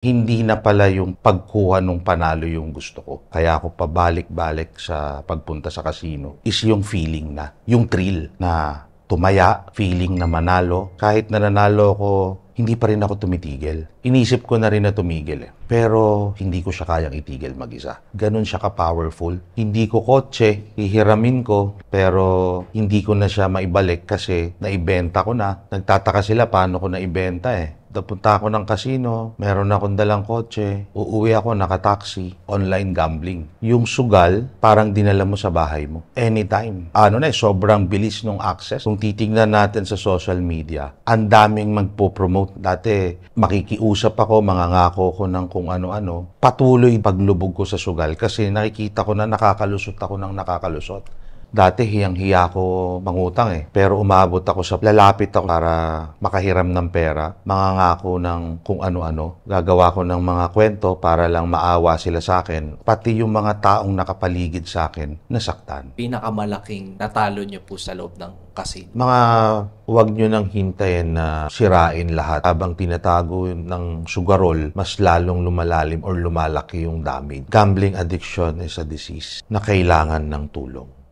Hindi na pala yung pagkuha ng panalo yung gusto ko. Kaya ako pabalik-balik sa pagpunta sa casino is yung feeling na, yung thrill na tumaya, feeling na manalo. Kahit na nanalo ako, hindi pa rin ako tumitigil. Inisip ko na rin na tumigil eh. Pero hindi ko siya kayang itigil mag-isa. Ganun siya ka-powerful. Hindi ko kotse, hihiramin ko, pero hindi ko na siya maibalik kasi naibenta ko na. Nagtataka sila paano ko naibenta eh. Napunta ako ng casino, meron akong dalang kotse, uuwi ako nakataxi, online gambling. Yung sugal, parang dinala mo sa bahay mo. Anytime. Sobrang bilis nung access. Kung titingnan natin sa social media, ang daming magpo-promote. Dati, makikiusap ako, mangangako ko ng kung ano-ano. Patuloy paglubog ko sa sugal kasi nakikita ko na nakakalusot ako ng nakakalusot. Dati hiyang-hiya ko mangutang eh. Pero umabot ako sa lalapit ako para makahiram ng pera. Mangangako ng kung ano-ano. Gagawa ko ng mga kwento para lang maawa sila sa akin. Pati yung mga taong nakapaligid sa akin, nasaktan. Pinakamalaking natalo niyo po sa loob ng casino? Huwag nyo nang hintayin na sirain lahat. Habang tinatago ng sugarol, mas lalong lumalalim or lumalaki yung damage. Gambling addiction is a disease na kailangan ng tulong.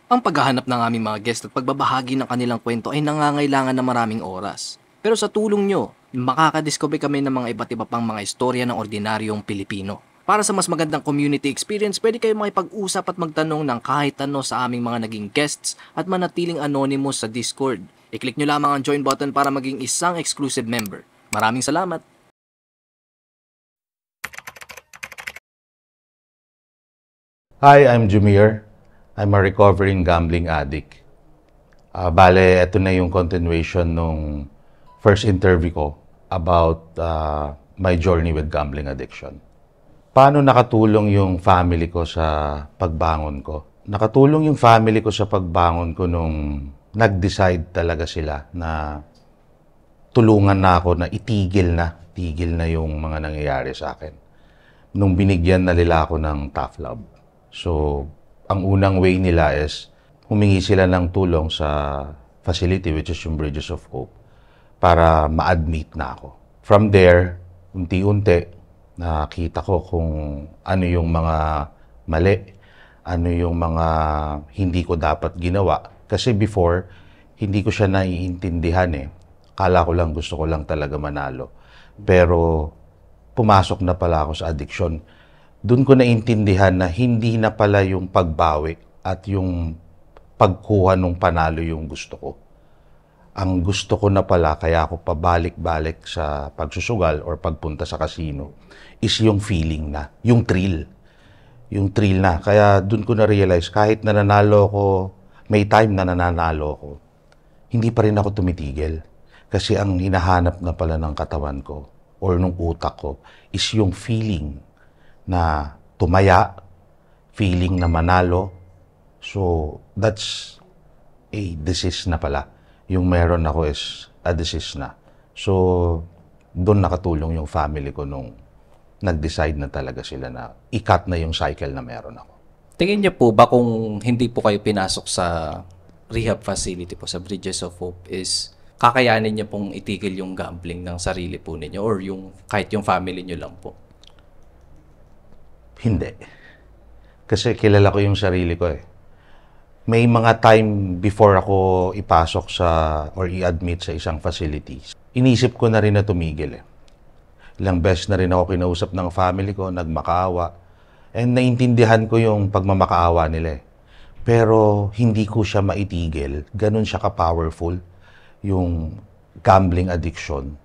Ang paghahanap ng aming mga guest at pagbabahagi ng kanilang kwento ay nangangailangan ng maraming oras. Pero sa tulong nyo, makakadiscover kami ng mga iba't iba pang mga istorya ng ordinaryong Pilipino. Para sa mas magandang community experience, pwede kayo makipag-usap at magtanong ng kahit ano sa aming mga naging guests at manatiling anonymous sa Discord. I-click nyo lamang ang join button para maging isang exclusive member. Maraming salamat! Hi, I'm Jumir. I'm a recovering gambling addict. Ito na yung continuation nung first interview ko about my journey with gambling addiction. Paano nakatulong yung family ko sa pagbangon ko? Nakatulong yung family ko sa pagbangon ko nung nag-decide talaga sila na tulungan na ako na tigil na yung mga nangyayari sa akin. Nung binigyan na nila ako ng tough love. So, ang unang way nila is humingi sila ng tulong sa facility which is yung Bridges of Hope para ma-admit na ako. From there, unti-unti, nakita ko kung ano yung mga mali, ano yung mga hindi ko dapat ginawa. Kasi before, hindi ko siya naiintindihan eh. Kala ko lang, gusto ko lang talaga manalo. Pero pumasok na pala ako sa addiction. Doon ko naintindihan na hindi na pala yung pagbawi at yung pagkuha ng panalo yung gusto ko. Ang gusto ko na pala, kaya ako pabalik-balik sa pagsusugal or pagpunta sa casino, is yung feeling na, yung thrill. Yung thrill na. Kaya doon ko na-realize, kahit nananalo ko, may time na nananalo ko, hindi pa rin ako tumitigil. Kasi ang hinahanap na pala ng katawan ko or ng utak ko is yung feeling na tumaya, feeling na manalo. So, that's a disease na pala. Yung meron ako is a disease na. So, doon nakatulong yung family ko nung nag-decide na talaga sila na i-cut na yung cycle na meron ako. Tingin niyo po ba kung hindi po kayo pinasok sa rehab facility po, sa Bridges of Hope, is kakayanin niyo pong itigil yung gambling ng sarili po ninyo or yung kahit yung family niyo lang po? Hindi. Kasi kilala ko yung sarili ko eh. May mga time before ako ipasok sa or i-admit sa isang facility, inisip ko na rin na tumigil eh. Ilang beses na rin ako kinausap ng family ko, nagmakaawa. And naintindihan ko yung pagmamakaawa nila eh. Pero hindi ko siya maitigil. Ganun siya ka-powerful, yung gambling addiction.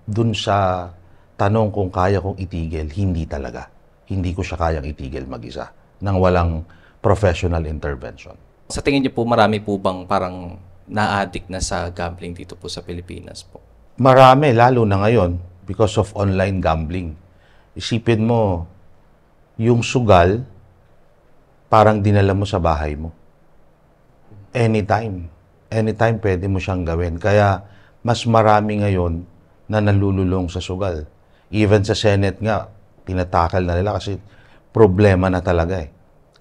Dun sa tanong kung kaya kong itigil, hindi talaga. Hindi ko siya kayang itigil mag-isa nang walang professional intervention. Sa tingin niyo po, marami po bang parang na-addict na sa gambling dito po sa Pilipinas po? Marami, lalo na ngayon because of online gambling. Isipin mo, yung sugal, parang dinala mo sa bahay mo. Anytime. Anytime pwede mo siyang gawin. Kaya mas marami ngayon na nalululong sa sugal. Even sa Senate nga, tinatakal na nila kasi problema na talaga eh.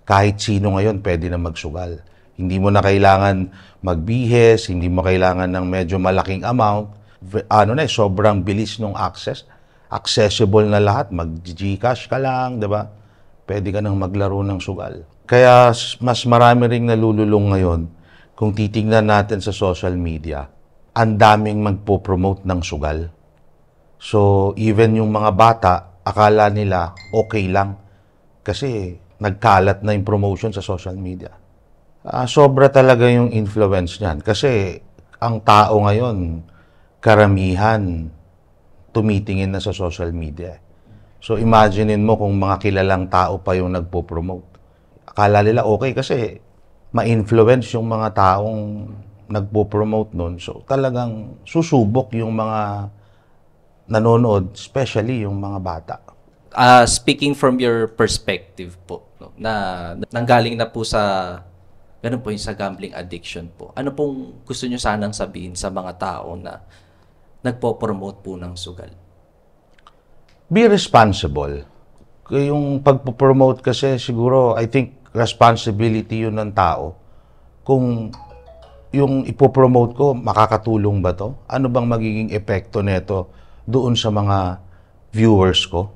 Kahit sino ngayon pwede na magsugal. Hindi mo na kailangan magbihes, hindi mo kailangan ng medyo malaking amount. Sobrang bilis ng access. accessible na lahat, mag-Gcash ka lang, 'di ba? Pwede ka nang maglaro ng sugal. Kaya mas marami ring nalululong ngayon kung titingnan natin sa social media, ang daming magpo-promote ng sugal. So, even yung mga bata, akala nila okay lang kasi nagkalat na yung promotion sa social media. Sobra talaga yung influence niyan kasi ang tao ngayon, karamihan, tumitingin na sa social media. So, imaginein mo kung mga kilalang tao pa yung nagpo-promote. Akala nila okay kasi ma-influence yung mga taong nagpo-promote nun. So, talagang susubok yung mga nanonood, especially yung mga bata. Speaking from your perspective po, no, na nanggaling na po sa ganun po yung sa gambling addiction po. Ano pong gusto nyo sanang sabihin sa mga tao na nagpo-promote po ng sugal? Be responsible. Yung pagpo-promote kasi siguro, I think, responsibility yun ng tao. Kung yung ipopromote ko, makakatulong ba to? Ano bang magiging epekto nito doon sa mga viewers ko?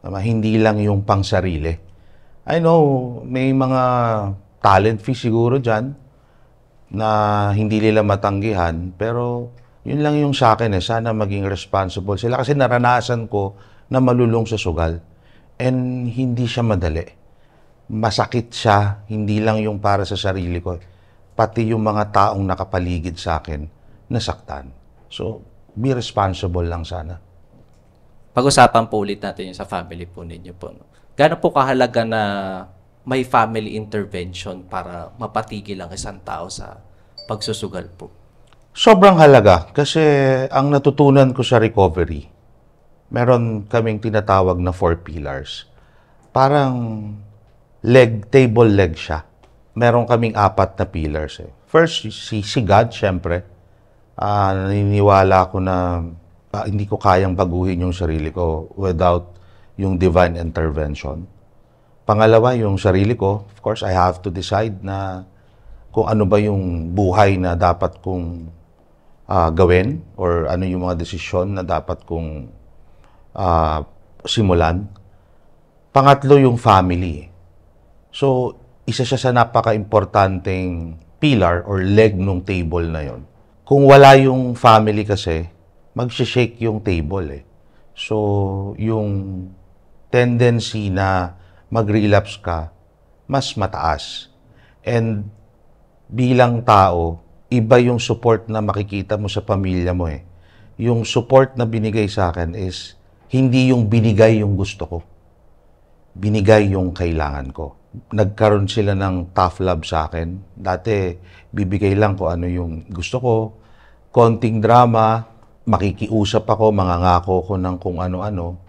Hindi lang yung pang-sarili. I know, may mga talent fee siguro dyan na hindi nila matanggihan, pero yun lang yung sa akin sana maging responsible sila kasi naranasan ko na malulong sa sugal and hindi siya madali. Masakit siya, hindi lang yung para sa sarili ko, pati yung mga taong nakapaligid sa akin, nasaktan. So, be responsible lang sana. Pag-usapan po ulit natin yung sa family po ninyo po. No? Gaano po kahalaga na may family intervention para mapatigil ang isang tao sa pagsusugal po? Sobrang halaga kasi ang natutunan ko sa recovery, meron kaming tinatawag na 4 pillars. Parang table leg siya. Meron kaming 4 na pillars. First, si God, syempre. Naniniwala ako na hindi ko kayang baguhin yung sarili ko without yung divine intervention. Pangalawa, yung sarili ko, of course, I have to decide na kung ano ba yung buhay na dapat kong gawin or ano yung mga desisyon na dapat kong simulan. Pangatlo, yung family. So, isa siya sa napaka-importanting pillar or leg nung table na yon. Kung wala yung family kasi, mag-shake yung table eh. So, yung tendency na mag-relapse ka, mas mataas. And bilang tao, iba yung support na makikita mo sa pamilya mo eh. Yung support na binigay sa akin is, hindi yung binigay yung gusto ko. Binigay yung kailangan ko. Nagkaroon sila ng tough love sa akin. Dati, bibigay lang ko ano yung gusto ko. Konting drama, makikiusap ako, mangangako ko ng kung ano-ano.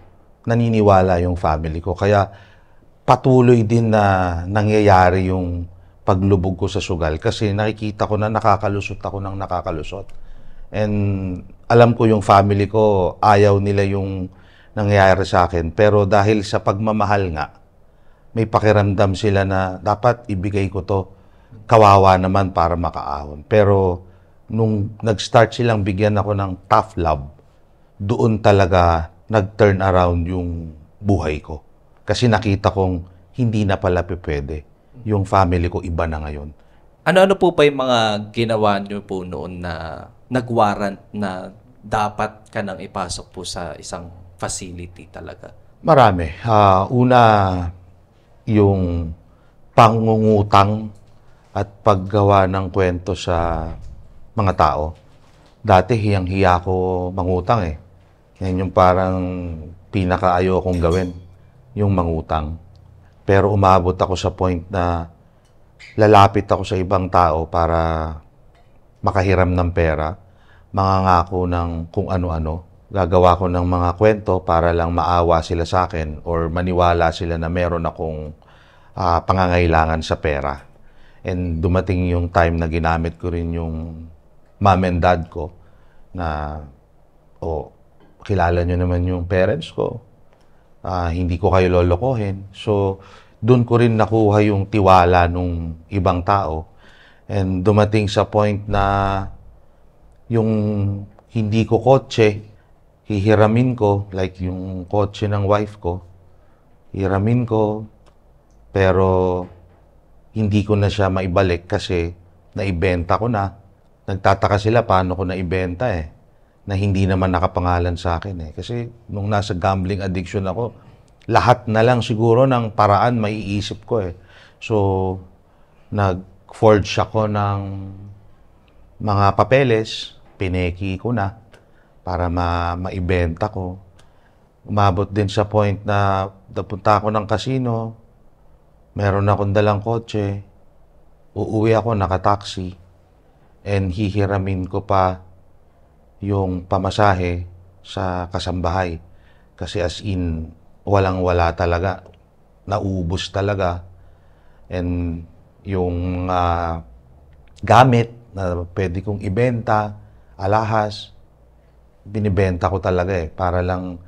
Naniniwala yung family ko. Kaya patuloy din na nangyayari yung paglubog ko sa sugal kasi nakikita ko na nakakalusot ako ng nakakalusot. And alam ko yung family ko, ayaw nila yung nangyayari sa akin. Pero dahil sa pagmamahal nga, may pakiramdam sila na dapat ibigay ko to, kawawa naman para makaahon. Pero nung nag-start silang bigyan ako ng tough love, doon talaga nag-turn around yung buhay ko. Kasi nakita kong hindi na pala pwede. Yung family ko iba na ngayon. Ano-ano po pa yung mga ginawa nyo po noon na nag-warrant na dapat ka nang ipasok po sa isang facility talaga? Marami. Una, yung pangungutang at paggawa ng kwento sa mga tao. Dati hiyang-hiya ko mangutang eh. Yan yung parang pinakaayaw kong gawin, yung mangutang. Pero umabot ako sa point na lalapit ako sa ibang tao para makahiram ng pera, mangangako ng kung ano-ano. Gagawa ko ng mga kwento para lang maawa sila sa akin or maniwala sila na meron akong pangangailangan sa pera. And dumating yung time na ginamit ko rin yung mom and dad ko na, kilala nyo naman yung parents ko. Hindi ko kayo lolokohin. So, doon ko rin nakuha yung tiwala nung ibang tao. And dumating sa point na yung hindi ko kotse, hihiramin ko, like yung kotse ng wife ko, hiramin ko, pero hindi ko na siya maibalik kasi naibenta ko na. Nagtataka sila paano ko naibenta na hindi naman nakapangalan sa akin Kasi nung nasa gambling addiction ako, lahat na lang siguro ng paraan maiisip ko So, nag-forge ako ng mga papeles, pineki ko na para maibenta ko. Umabot din sa point na napunta ako ng casino, meron akong dalang kotse, uuwi ako naka-taxi, and hihiramin ko pa yung pamasahe sa kasambahay. Kasi as in, walang-wala talaga. Naubos talaga. And yung gamit na pwede kong ibenta, alahas, binibenta ko talaga para lang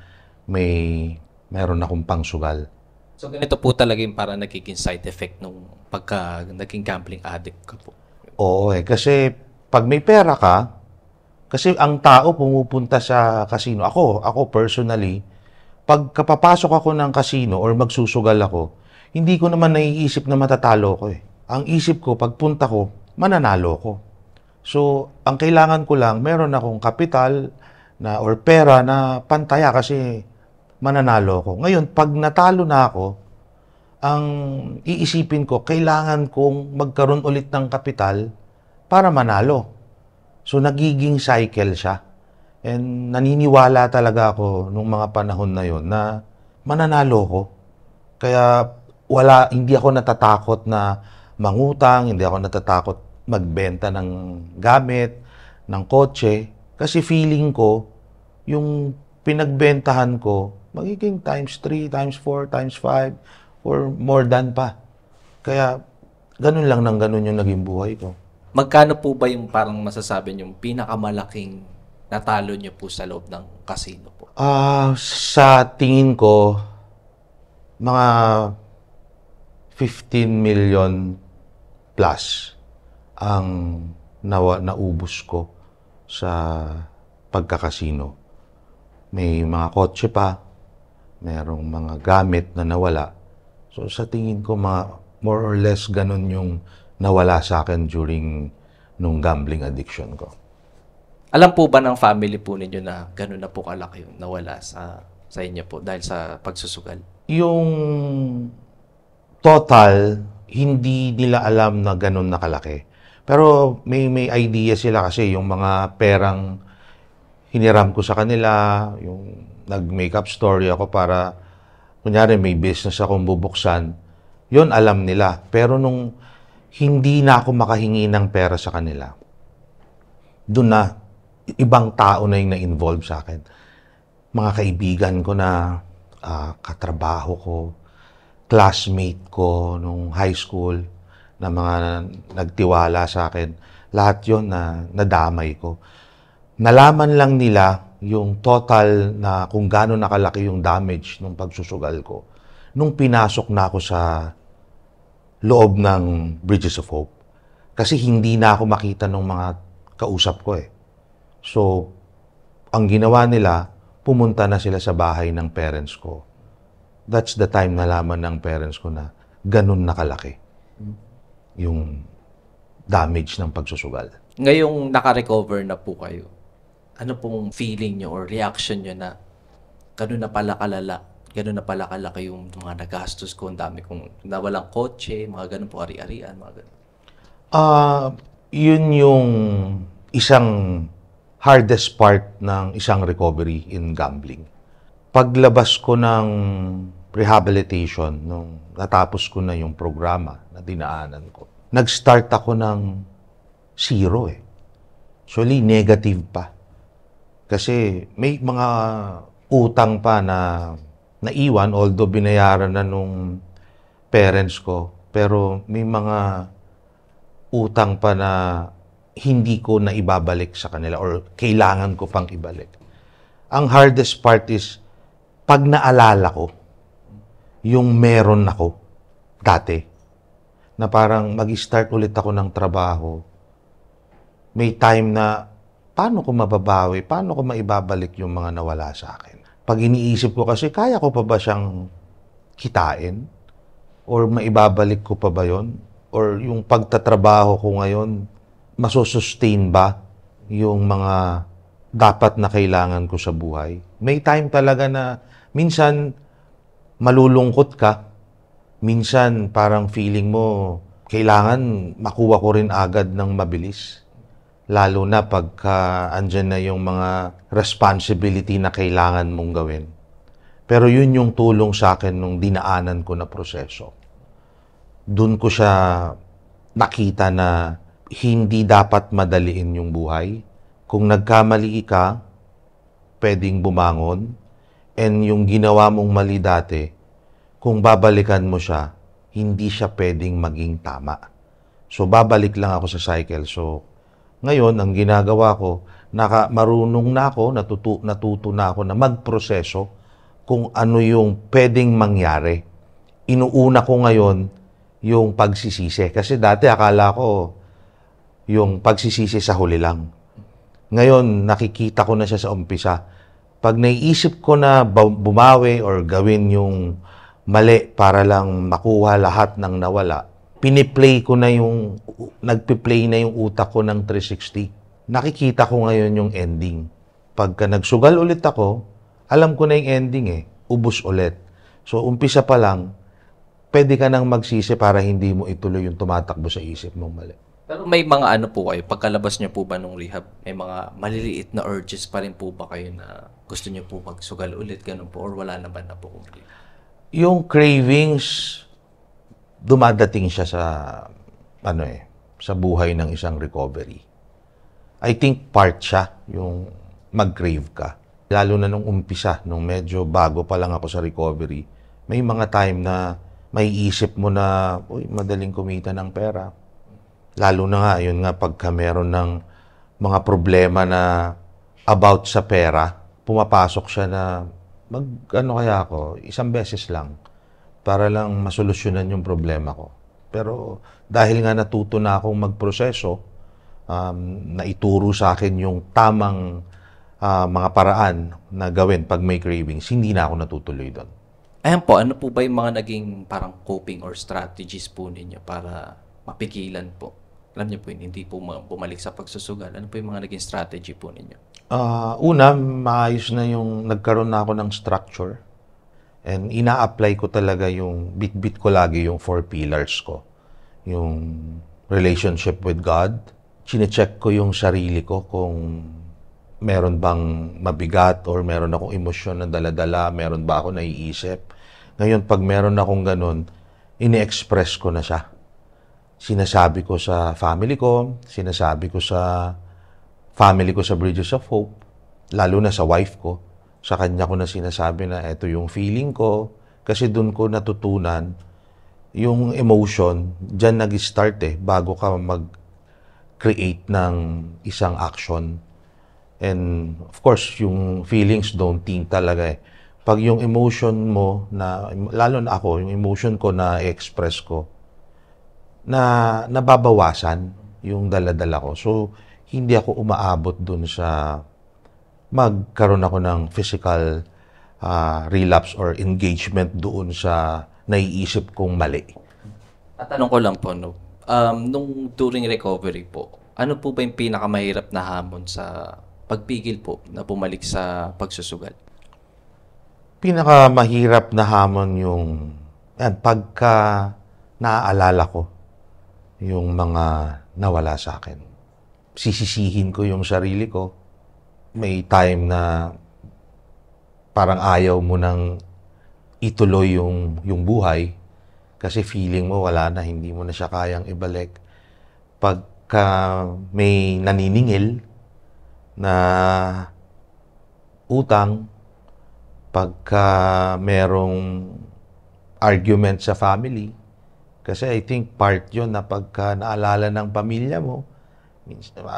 meron akong pangsugal. So ganito po talaga yung parang nagiging side effect nung pagka naging gambling addict ka po. Oo kasi pag may pera ka, kasi ang tao pumupunta sa casino. Ako personally, pag kapapasok ako ng casino or magsusugal ako, hindi ko naman naiisip na matatalo ko Ang isip ko, pagpunta ko, mananalo ko. So, ang kailangan ko lang, meron akong kapital na or pera na pantaya kasi mananalo ko. Ngayon, pag natalo na ako, ang iisipin ko, kailangan kong magkaroon ulit ng kapital para manalo. So, nagiging cycle siya. And naniniwala talaga ako nung mga panahon na yon na mananalo ko. Kaya hindi ako natatakot na mangutang, hindi ako natatakot magbenta ng gamit, ng kotse. Kasi feeling ko, yung pinagbentahan ko, magiging times 3, times 4, times 5, or more than pa. Kaya, ganun lang ng ganun yung naging buhay ko. Magkano po ba yung parang masasabi nyo pinakamalaking natalo nyo po sa loob ng casino po? Sa tingin ko, mga 15 million plus ang naubos ko sa pagkakasino. May mga kotse pa, merong mga gamit na nawala. So sa tingin ko, more or less ganun yung nawala sa akin during nung gambling addiction ko. Alam po ba ng family po ninyo na ganun na po kalaki yung nawala sa inyo po dahil sa pagsusugal? Yung total, hindi nila alam na ganun na kalaki. Pero may idea sila kasi yung mga perang hiniram ko sa kanila, yung nag-makeup story ako para, kunyari may business akong bubuksan, yun alam nila. Pero nung hindi na ako makahingi ng pera sa kanila, doon na, ibang tao na yung na-involve sa akin. Mga kaibigan ko na, katrabaho ko, classmate ko nung high school, na mga nagtiwala sa akin, lahat yon na nadamay ko. Nalaman lang nila yung total na kung gaano nakalaki yung damage nung pagsusugal ko nung pinasok na ako sa loob ng Bridges of Hope. Kasi hindi na ako makita ng mga kausap ko So, ang ginawa nila, pumunta na sila sa bahay ng parents ko. That's the time nalaman ng parents ko na ganun nakalaki yung damage ng pagsusugal. Ngayong naka-recover na po kayo, ano pong feeling nyo or reaction nyo na ganun na pala kalala, ganun na pala kalaki yung mga nagastos ko, ang dami kong nawalang kotse, mga ganun po, ari-arian, mga ganun? Yun yung isang hardest part ng isang recovery in gambling. Paglabas ko ng rehabilitation, nung natapos ko na yung programa na dinaanan ko, nag-start ako ng zero Actually, negative pa. Kasi may mga utang pa na naiwan, although binayaran na nung parents ko. Pero may mga utang pa na hindi ko na ibabalik sa kanila or kailangan ko pang ibalik. Ang hardest part is, pag naalala ko, yung meron ako dati, na parang mag-start ulit ako ng trabaho, may time na paano ko mababawi? Paano ko maibabalik yung mga nawala sa akin? Pag iniisip ko kasi, kaya ko pa ba siyang kitain? Or maibabalik ko pa ba yon? Or yung pagtatrabaho ko ngayon, masusustain ba yung mga dapat na kailangan ko sa buhay? May time talaga na minsan malulungkot ka. Minsan parang feeling mo kailangan makuha ko rin agad ng mabilis. Lalo na pagka andyan na yung mga responsibility na kailangan mong gawin. Pero yun yung tulong sa akin nung dinaanan ko na proseso. Doon ko siya nakita na hindi dapat madaliin yung buhay. Kung nagkamali ka, pwedeng bumangon. And yung ginawa mong mali dati, kung babalikan mo siya, hindi siya pwedeng maging tama. So, babalik lang ako sa cycle. So, ngayon, ang ginagawa ko, marunong na ako, natuto na ako na magproseso kung ano yung pwedeng mangyari. Inuuna ko ngayon yung pagsisisi. Kasi dati akala ko yung pagsisisi sa huli lang. Ngayon, nakikita ko na siya sa umpisa. Pag naiisip ko na bumawi or gawin yung mali para lang makuha lahat ng nawala, piniplay ko na nagpiplay na yung utak ko ng 360. Nakikita ko ngayon yung ending. Pagka nagsugal ulit ako, alam ko na yung ending ubos ulit. So, umpisa pa lang, pwede ka nang magsisi para hindi mo ituloy yung tumatakbo sa isip mong mali. Pero may mga ano po kayo, pagkalabas niyo po ba nung rehab, may mga maliliit na urges pa rin po ba kayo na gusto niyo po magsugal ulit, ganun po, or wala naman na po complete? Yung cravings, dumadating siya sa, sa buhay ng isang recovery. I think part siya, yung mag-crave ka. Lalo na nung umpisa, nung medyo bago pa lang ako sa recovery, may mga time na may isip mo na, madaling kumita ng pera. Lalo na nga, yun nga, pagka meron ng mga problema na about sa pera, pumapasok siya na, kaya ako, isang beses lang, para lang masolusyonan yung problema ko. Pero dahil nga natuto na akong magproseso, naituro sa akin yung tamang mga paraan na gawin pag may cravings, hindi na ako natutuloy doon. Ayan po, ano po ba yung mga naging parang coping or strategies po ninyo para mapigilan po? Alam niyo po yun, hindi po bumalik sa pagsusugal. Ano po yung mga naging strategy po ninyo? Una, maayos na yung nagkaroon na ako ng structure. And ina-apply ko talaga yung, bit-bit ko lagi yung 4 pillars ko. Yung relationship with God. Chine-check ko yung sarili ko kung meron bang mabigat or meron akong emosyon na dala-dala, meron ba ako naiisip. Ngayon, pag meron akong ganun, ini-express ko na siya. Sinasabi ko sa family ko, sinasabi ko sa family ko sa Bridges of Hope, lalo na sa wife ko. Sa kanya ko na sinasabi na eto yung feeling ko, kasi doon ko natutunan yung emotion, dyan nag-start bago ka mag-create ng isang action. And of course, yung feelings don't think talaga Pag yung emotion mo, lalo na ako, yung emotion ko na express ko, na nababawasan yung dala-dala ko. So, hindi ako umaabot dun sa magkaroon ako ng physical relapse or engagement doon sa naiisip kong mali. At tanong ko lang po, nung during recovery po, ano po ba yung pinakamahirap na hamon sa pagpigil po na bumalik sa pagsusugal? Pinakamahirap na hamon yung pagka naaalala ko yung mga nawala sa akin. Sisisihin ko yung sarili ko. May time na parang ayaw mo nang ituloy yung buhay kasi feeling mo wala na, hindi mo na siya kayang ibalik. Pagka may naniningil na utang, pagka merong argument sa family, kasi I think part yun na pagka naalala ng pamilya mo,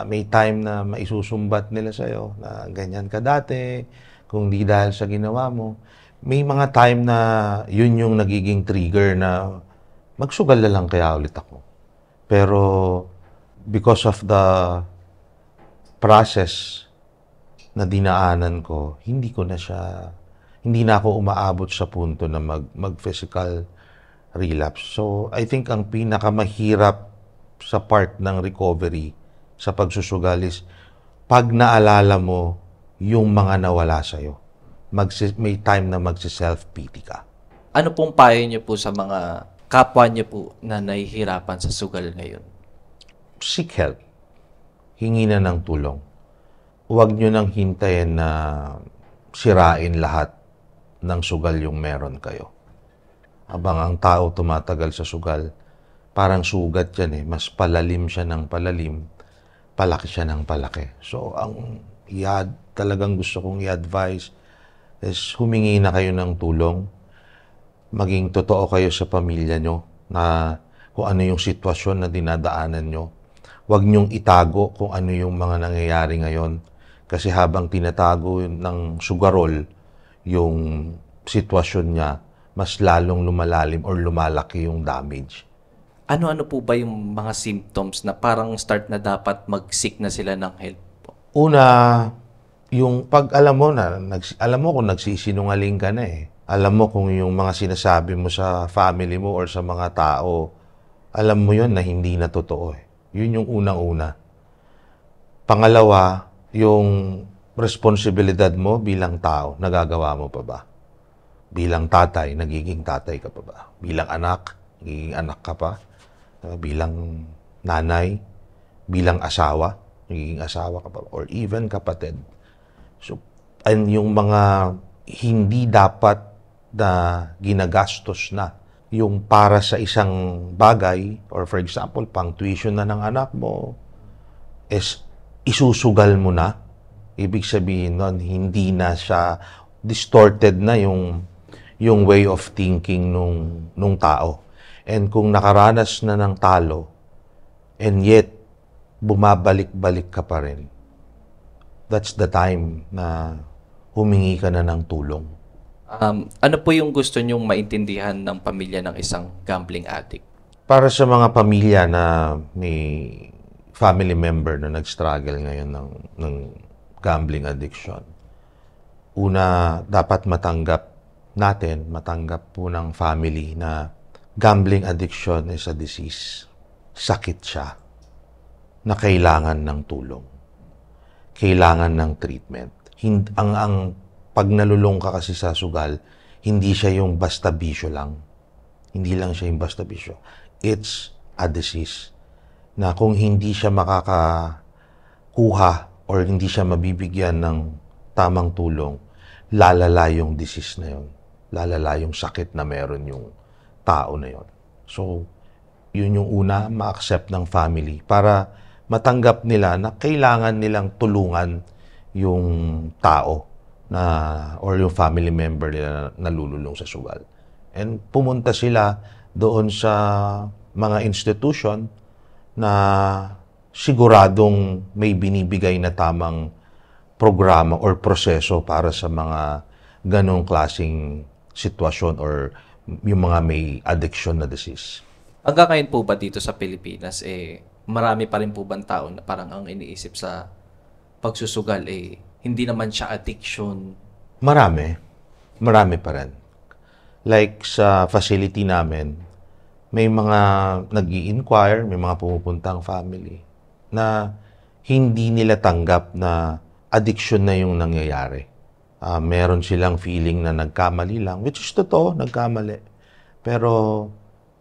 may time na maisusumbat nila sa'yo na ganyan ka dati, kung di dahil sa ginawa mo. May mga time na yun yung nagiging trigger na magsugal na lang kaya ulit ako. Pero because of the process na dinaanan ko, hindi na ako umaabot sa punto na mag-physical relapse. So, I think ang pinakamahirap sa part ng recovery sa pagsusugal is pag naalala mo yung mga nawala sa'yo. May time na magsi-self-pity ka. Ano pong payo niyo po sa mga kapwa niyo po na nahihirapan sa sugal ngayon? Seek help. Hingi na ng tulong. Huwag nyo nang hintayin na sirain lahat ng sugal yung meron kayo. Habang ang tao tumatagal sa sugal, parang sugat yan eh. Mas palalim siya ng palalim, palaki siya ng palaki. So, ang talagang gusto kong i-advise is humingi na kayo ng tulong. Maging totoo kayo sa pamilya nyo na kung ano yung sitwasyon na dinadaanan nyo. Huwag nyong itago kung ano yung mga nangyayari ngayon. Kasi habang tinatago ng sugarol yung sitwasyon niya, mas lalong lumalalim or lumalaki yung damage. Ano-ano po ba yung mga symptoms na parang start na dapat mag-seek na sila ng help po? Una, yung pag alam mo kung nagsisinungaling ka na eh. Alam mo kung yung mga sinasabi mo sa family mo or sa mga tao, alam mo yun na hindi na totoo eh. Yun yung unang-una. Pangalawa, yung responsibilidad mo bilang tao, nagagawa mo pa ba? Bilang tatay, nagiging tatay ka pa ba? Bilang anak, nagiging anak ka pa? Bilang nanay, bilang asawa, nagiging asawa ka pa ba? Or even kapatid. So, and yung mga hindi dapat na ginagastos na yung para sa isang bagay, or for example, pang tuition na ng anak mo, is isusugal mo na. Ibig sabihin nun, hindi na siya distorted na yung way of thinking nung tao. And kung nakaranas na ng talo, and yet, bumabalik-balik ka pa rin, that's the time na humingi ka na ng tulong. Ano po yung gusto nyong maintindihan ng pamilya ng isang gambling addict? Para sa mga pamilya na may family member na nag-struggle ngayon ng gambling addiction, una, dapat matanggap po ng family na gambling addiction is a disease. Sakit siya na kailangan ng tulong. Kailangan ng treatment. Ang pag nalulung ka kasi sa sugal, hindi siya yung basta bisyo lang. Hindi lang siya yung basta bisyo. It's a disease na kung hindi siya makakakuha or hindi siya mabibigyan ng tamang tulong, lalala yung disease na yun. Lalala yung sakit na meron yung tao na yun. So, yun yung una, ma-accept ng family para matanggap nila na kailangan nilang tulungan yung tao na or yung family member nila na nalululong sa sugal. And pumunta sila doon sa mga institution na siguradong may binibigay na tamang programa or proseso para sa mga ganong klaseng sitwasyon or yung mga may addiction na disease. Hanggang ngayon po ba dito sa Pilipinas, marami pa rin po bang tao na parang ang iniisip sa pagsusugal, hindi naman siya addiction? Marami pa rin. Like sa facility namin, may mga nag-i-inquire, may mga pumupuntang family na hindi nila tanggap na addiction na yung nangyayari. Meron silang feeling na nagkamali lang, which is totoo, nagkamali. Pero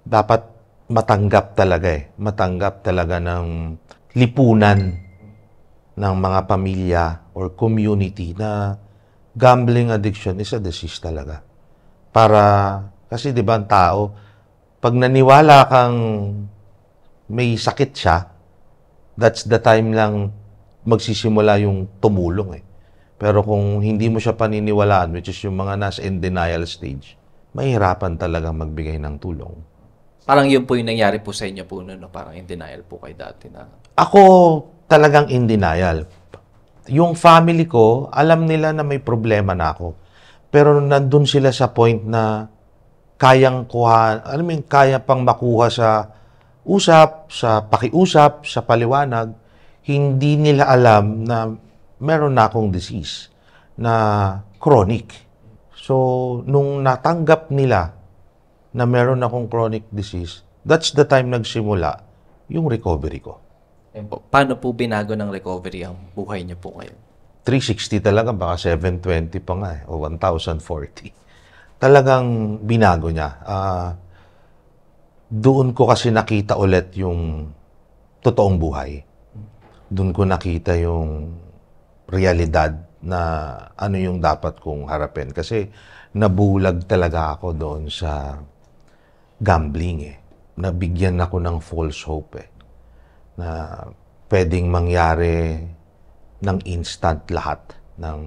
dapat matanggap talaga ng lipunan ng mga pamilya or community na gambling addiction is a disease talaga. Kasi di ba ang tao, pag naniwala kang may sakit siya, that's the time lang magsisimula yung tumulong eh. Pero kung hindi mo siya paniniwalaan, which is yung mga nasa in denial stage, mahirapan talaga magbigay ng tulong. Parang yun po yung nangyari po sa inyo po noon, no? Parang in denial po kayo dati na. Ako talagang in denial. Yung family ko, alam nila na may problema na ako. Pero nandun sila sa point na kaya pang makuha sa usap, sa pakiusap, sa paliwanag, hindi nila alam na meron na akong disease na chronic. So, nung natanggap nila na meron akong chronic disease, that's the time nagsimula yung recovery ko. Ayun po. Paano po binago ng recovery ang buhay niyo po ngayon? 360 talaga, baka 720 pa nga o 1,040. Talagang binago niya. Doon ko kasi nakita ulit yung totoong buhay. Doon ko nakita yung realidad na ano yung dapat kong harapin. Kasi nabulag talaga ako doon sa gambling eh. Nabigyan ako ng false hope eh. Na pwedeng mangyari ng instant lahat ng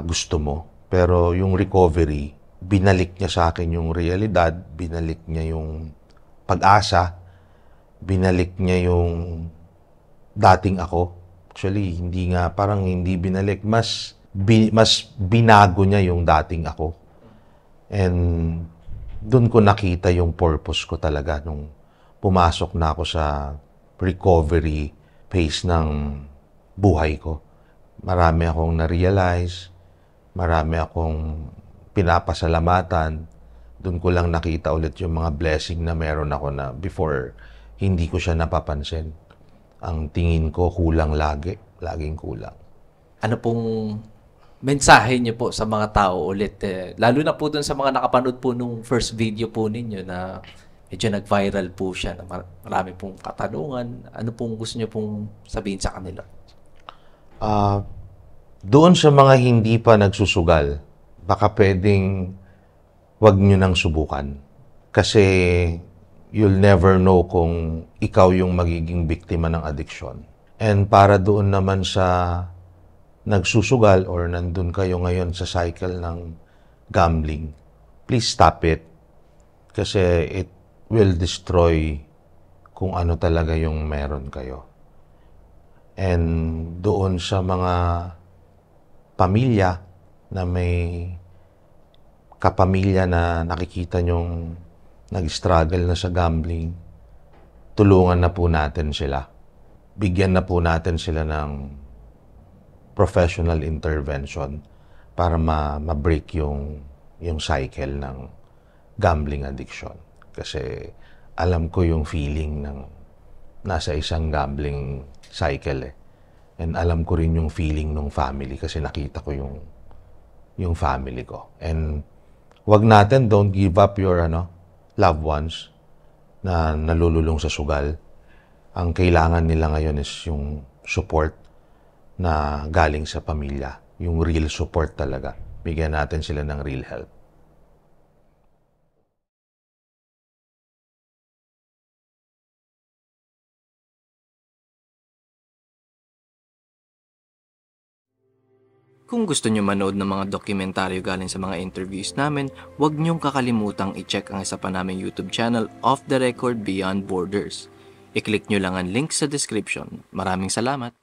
gusto mo. Pero yung recovery, binalik niya sa akin yung realidad, binalik niya yung pag-asa, binalik niya yung dating ako. Actually, parang hindi binalik. Mas binago niya yung dating ako. And doon ko nakita yung purpose ko talaga nung pumasok na ako sa recovery phase ng buhay ko. Marami akong na-realize, marami akong pinapasalamatan. Doon ko lang nakita ulit yung mga blessing na meron ako na before hindi ko siya napapansin. Ang tingin ko kulang laging kulang. Ano pong mensahe niyo po sa mga tao ulit? Lalo na po dun sa mga nakapanood po nung first video po ninyo na medyo nag-viral po siya, na marami pong katanungan. Ano pong gusto niyo pong sabihin sa kanila? Doon sa mga hindi pa nagsusugal, baka pwedeng wag nyo nang subukan. Kasi you'll never know kung ikaw yung magiging biktima ng addiction. And para doon naman sa nagsusugal or nandun kayo ngayon sa cycle ng gambling, please stop it. Kasi it will destroy kung ano talaga yung meron kayo. And doon sa mga pamilya na may kapamilya na nakikita nyong nag-struggle na sa gambling, tulungan na po natin sila. Bigyan na po natin sila ng professional intervention para ma-break yung cycle ng gambling addiction. Kasi alam ko yung feeling ng nasa isang gambling cycle eh. And alam ko rin yung feeling ng family kasi nakita ko yung family ko. And don't give up your loved ones na nalululong sa sugal. Ang kailangan nila ngayon is yung support na galing sa pamilya. Yung real support talaga. Bigyan natin sila ng real help. Kung gusto nyo manood ng mga dokumentaryo galing sa mga interviews namin, huwag nyong kakalimutang i-check ang isa pa naming YouTube channel, Off the Record Beyond Borders. I-click nyo lang ang link sa description. Maraming salamat!